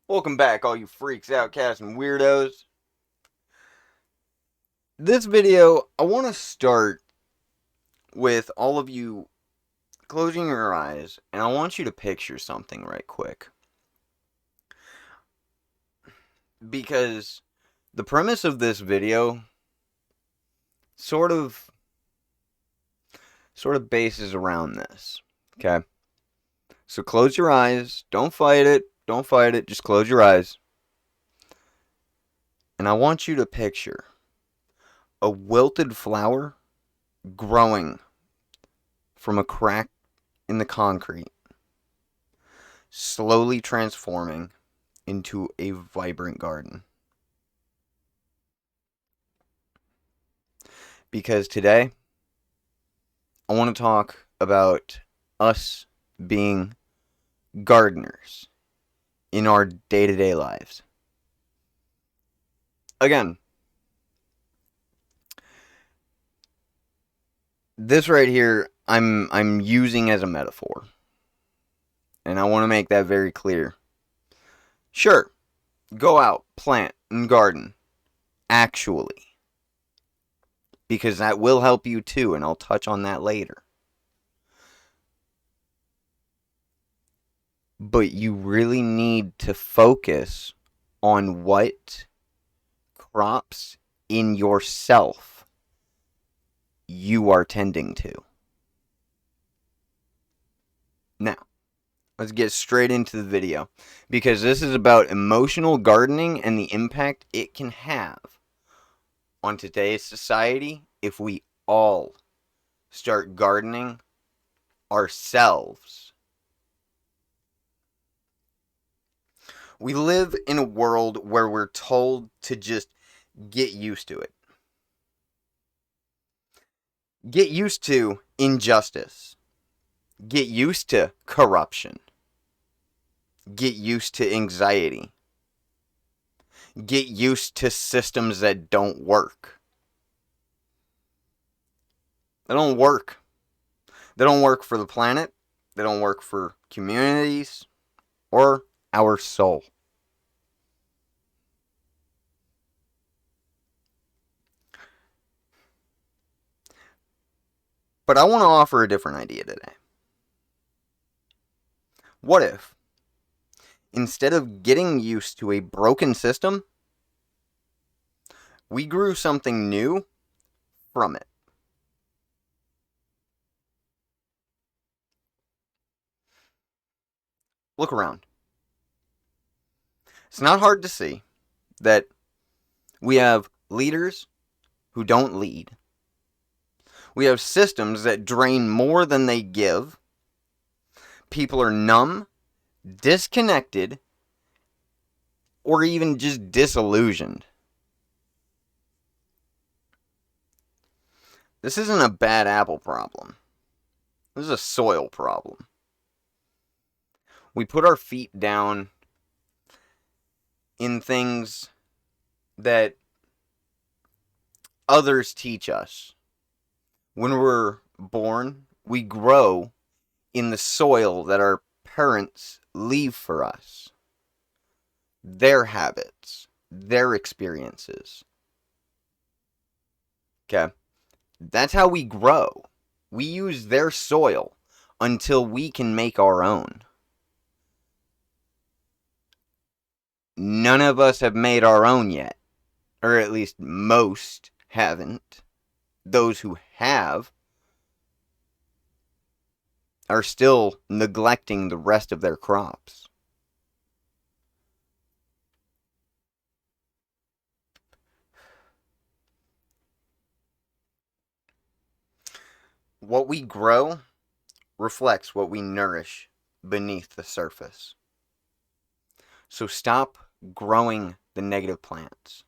Welcome back, all you freaks, outcasts, and weirdos. This video, I want to start with all of you closing your eyes, and I want you to picture something right quick. Because the premise of this video sort of bases around this, okay? So close your eyes, don't fight it, just close your eyes. And I want you to picture a wilted flower growing from a crack in the concrete, slowly transforming into a vibrant garden. Because today, I want to talk about us being gardeners in our day-to-day lives. Again, this right here, I'm using as a metaphor. And I want to make that very clear. Sure, go out, plant, and garden. Actually. Because that will help you too, and I'll touch on that later. But you really need to focus on what crops in yourself you are tending to. Now, let's get straight into the video, because this is about emotional gardening and the impact it can have on today's society if we all start gardening ourselves. We live in a world where we're told to just get used to it. Get used to injustice. Get used to corruption. Get used to anxiety. Get used to systems that don't work. They don't work. They don't work for the planet. They don't work for communities or our soul. But I want to offer a different idea today. What if, instead of getting used to a broken system, we grew something new from it? Look around. It's not hard to see that we have leaders who don't lead. We have systems that drain more than they give. People are numb, disconnected, or even just disillusioned. This isn't a bad apple problem. This is a soil problem. We put our feet down in things that others teach us. When we're born, we grow in the soil that our parents leave for us. Their habits, their experiences. Okay? That's how we grow. We use their soil until we can make our own. None of us have made our own yet. Or at least most haven't. Those who have are still neglecting the rest of their crops. What we grow reflects what we nourish beneath the surface. So stop growing the negative plants.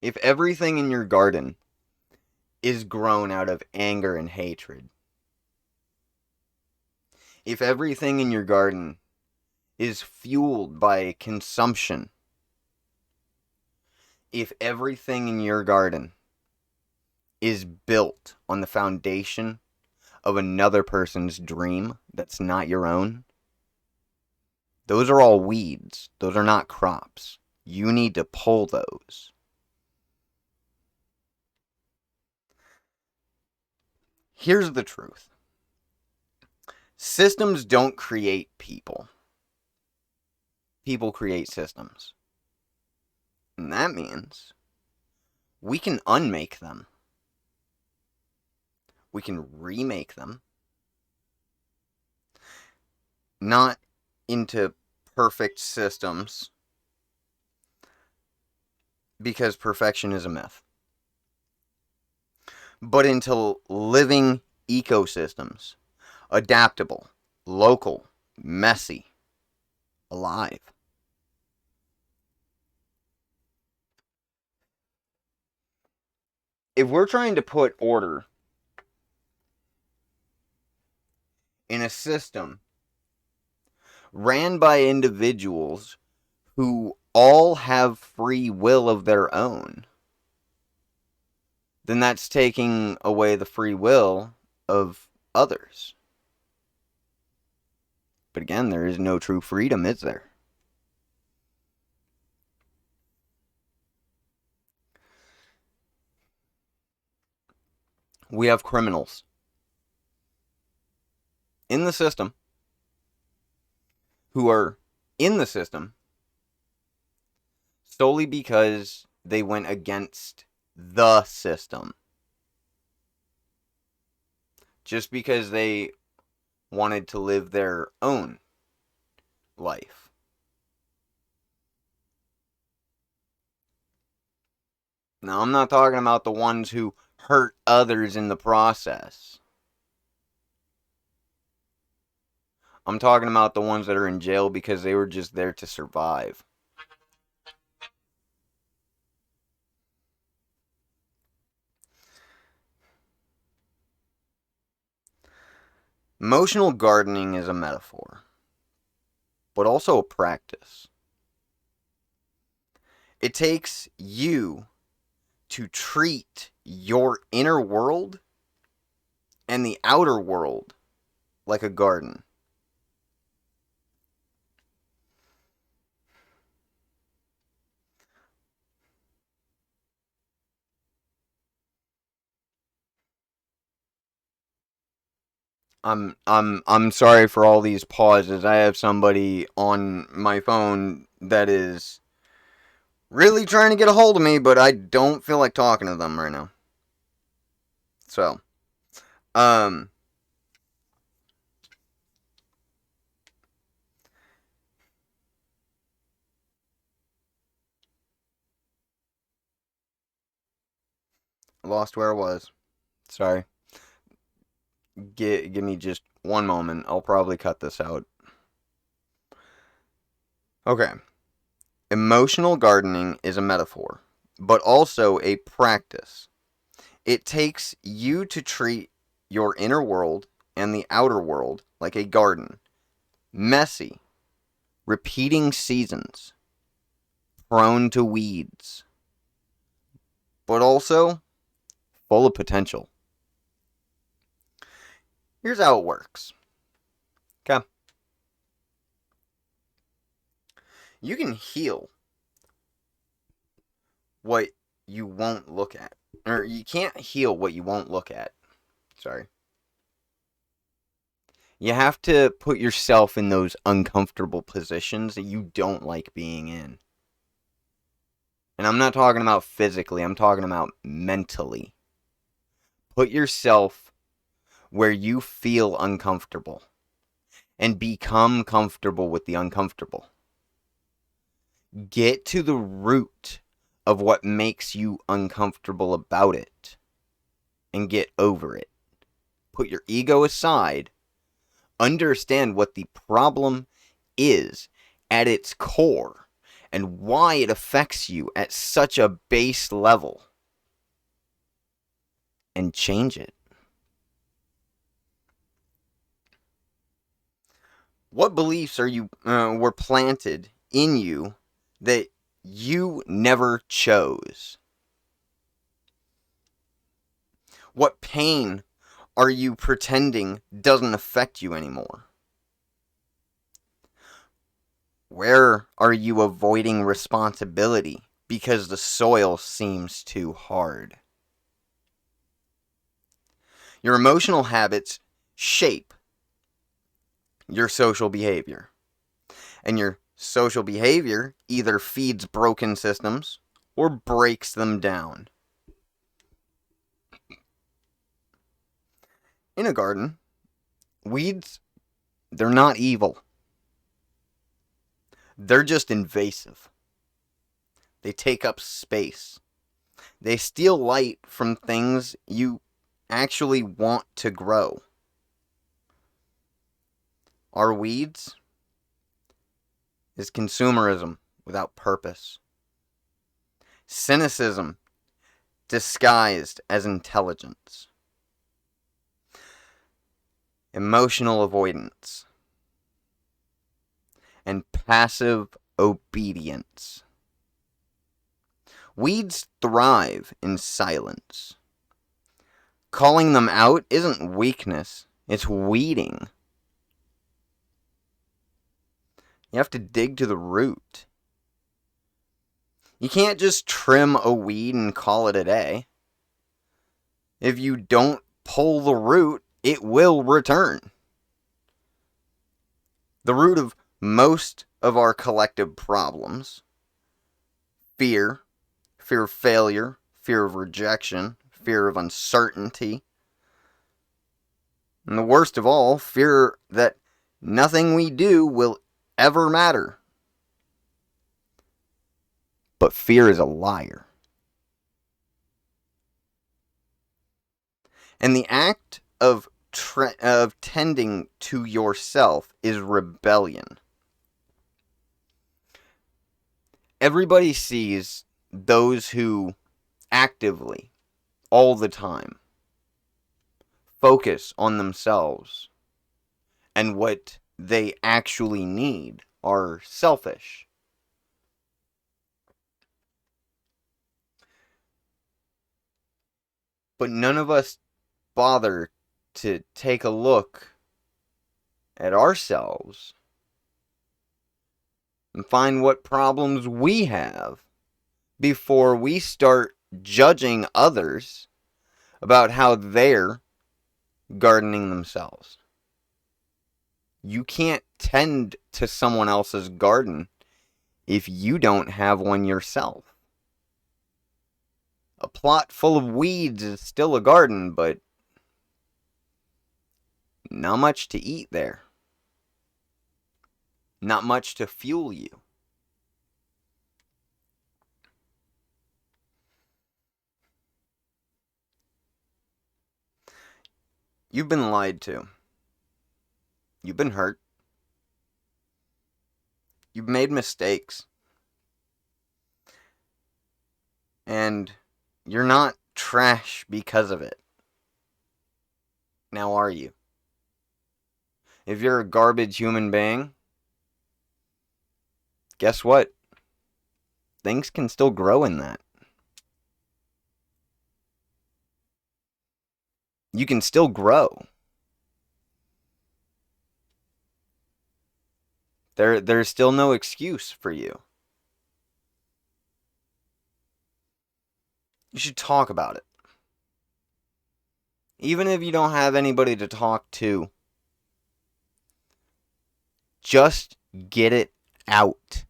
If everything in your garden is grown out of anger and hatred, if everything in your garden is fueled by consumption, if everything in your garden is built on the foundation of another person's dream that's not your own, those are all weeds. Those are not crops. You need to pull those. Here's the truth. Systems don't create people. People create systems. And that means we can unmake them. We can remake them. Not into perfect systems, because perfection is a myth, but into living ecosystems, adaptable, local, messy, alive. If we're trying to put order in a system ran by individuals who all have free will of their own, then that's taking away the free will of others. But again, there is no true freedom, is there? We have criminals in the system who are in the system solely because they went against the system. Just because they wanted to live their own life. Now, I'm not talking about the ones who hurt others in the process. I'm talking about the ones that are in jail because they were just there to survive. Emotional gardening is a metaphor, but also a practice. It takes you to treat your inner world and the outer world like a garden. I'm sorry for all these pauses. I have somebody on my phone that is really trying to get a hold of me, but I don't feel like talking to them right now. So, lost where I was. Sorry. Give me just one moment. I'll probably cut this out. Okay. Emotional gardening is a metaphor, but also a practice. It takes you to treat your inner world and the outer world like a garden. Messy, repeating seasons, prone to weeds, but also full of potential. Here's how it works. Okay. You can heal what you won't look at. Or you can't heal what you won't look at. Sorry. You have to put yourself in those uncomfortable positions that you don't like being in. And I'm not talking about physically, I'm talking about mentally. Put yourself where you feel uncomfortable and become comfortable with the uncomfortable. Get to the root of what makes you uncomfortable about it and get over it. Put your ego aside. Understand what the problem is at its core and why it affects you at such a base level. And change it. What beliefs were planted in you that you never chose? What pain are you pretending doesn't affect you anymore? Where are you avoiding responsibility because the soil seems too hard? Your emotional habits shape your social behavior. And your social behavior either feeds broken systems or breaks them down. In a garden, weeds, they're not evil. They're just invasive. They take up space. They steal light from things you actually want to grow. Our weeds is consumerism without purpose. Cynicism disguised as intelligence. Emotional avoidance. And passive obedience. Weeds thrive in silence. Calling them out isn't weakness, it's weeding. You have to dig to the root. You can't just trim a weed and call it a day. If you don't pull the root, it will return. The root of most of our collective problems, fear of failure, fear of rejection, fear of uncertainty, and the worst of all, fear that nothing we do will ever matter. But fear is a liar. And the act of tending to yourself is rebellion. Everybody sees those who actively, all the time, focus on themselves and what they actually need are selfish. But none of us bother to take a look at ourselves and find what problems we have before we start judging others about how they're gardening themselves. You can't tend to someone else's garden if you don't have one yourself. A plot full of weeds is still a garden, but not much to eat there. Not much to fuel you. You've been lied to. You've been hurt. You've made mistakes. And you're not trash because of it. Now are you? If you're a garbage human being, guess what? Things can still grow in that. You can still grow. There's still no excuse for you. You should talk about it. Even if you don't have anybody to talk to, just get it out.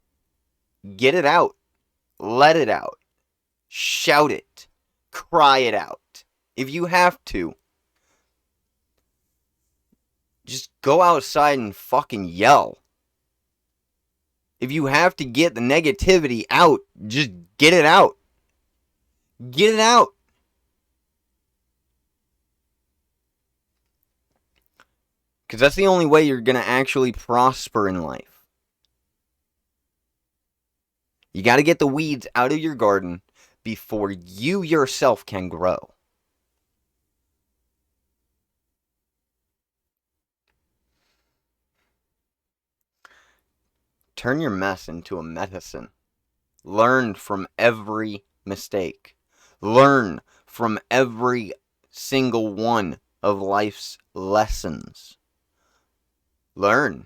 Get it out. Let it out. Shout it. Cry it out. If you have to, just go outside and fucking yell. If you have to get the negativity out, just get it out. Get it out. Because that's the only way you're going to actually prosper in life. You got to get the weeds out of your garden before you yourself can grow. Turn your mess into a medicine. Learn from every mistake. Learn from every single one of life's lessons. Learn.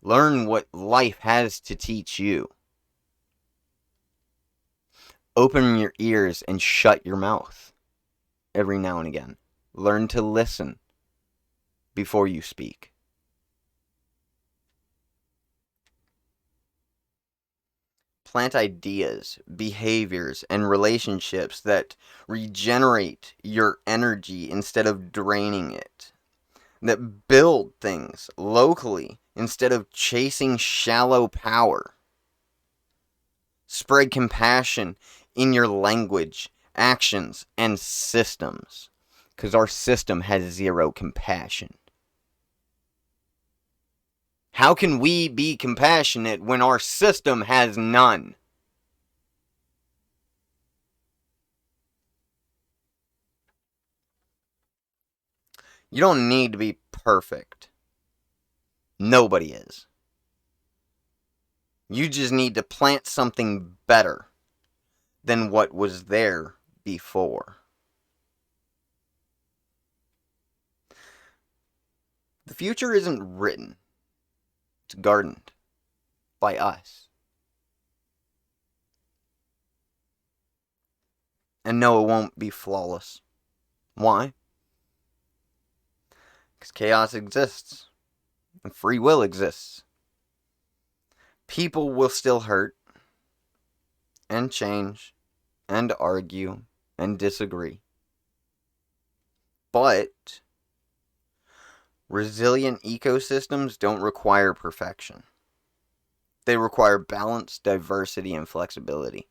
Learn what life has to teach you. Open your ears and shut your mouth every now and again. Learn to listen before you speak. Plant ideas, behaviors, and relationships that regenerate your energy instead of draining it. That build things locally instead of chasing shallow power. Spread compassion in your language, actions, and systems. Because our system has zero compassion. How can we be compassionate when our system has none? You don't need to be perfect. Nobody is. You just need to plant something better than what was there before. The future isn't written. It's gardened by us. And no, it won't be flawless. Why? Because chaos exists. And free will exists. People will still hurt. And change. And argue. And disagree. But resilient ecosystems don't require perfection. They require balance, diversity, and flexibility.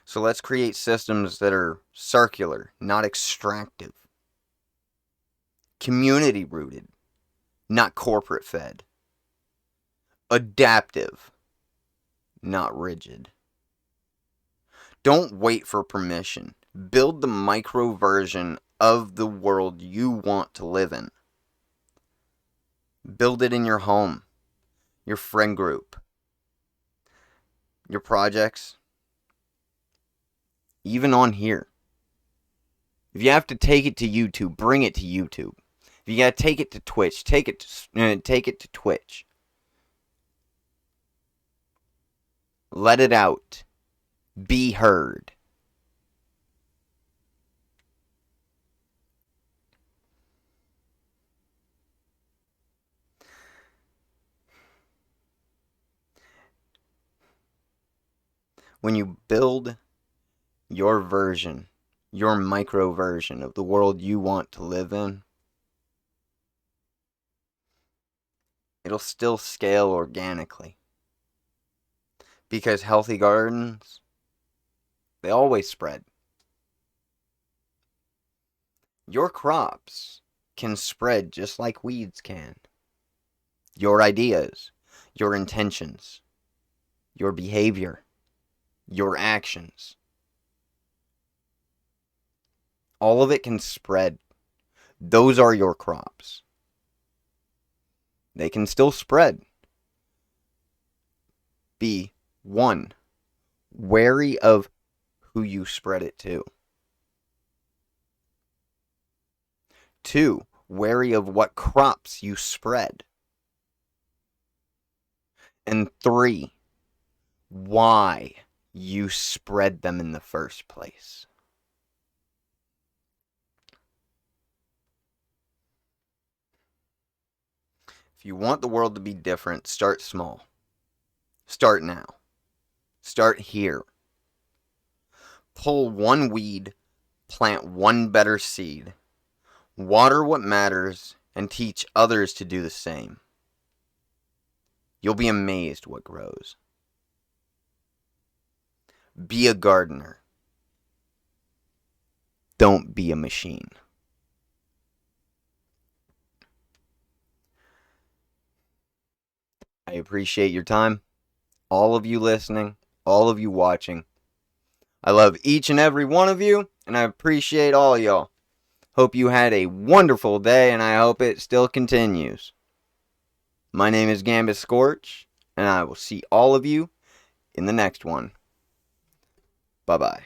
So let's create systems that are circular, not extractive. Community rooted, not corporate fed. Adaptive, not rigid. Don't wait for permission. Build the micro version of the world you want to live in. Build it in your home, your friend group, your projects, even on here. If you have to take it to YouTube, bring it to YouTube. If you gotta take it to Twitch, take it to Twitch. Let it out. Be heard. When you build your version, your micro version of the world you want to live in, it'll still scale organically. Because healthy gardens, they always spread. Your crops can spread just like weeds can. Your ideas, your intentions, your behavior, your actions. All of it can spread. Those are your crops. They can still spread. Be one, wary of who you spread it to. 2, wary of what crops you spread. And 3, why you spread them in the first place. If you want the world to be different, start small. Start now. Start here. Pull one weed, plant one better seed. Water what matters, and teach others to do the same. You'll be amazed what grows. Be a gardener. Don't be a machine. I appreciate your time. All of you listening. All of you watching. I love each and every one of you, and I appreciate all y'all. Hope you had a wonderful day, and I hope it still continues. My name is Gambit Scorch, and I will see all of you in the next one. Bye-bye.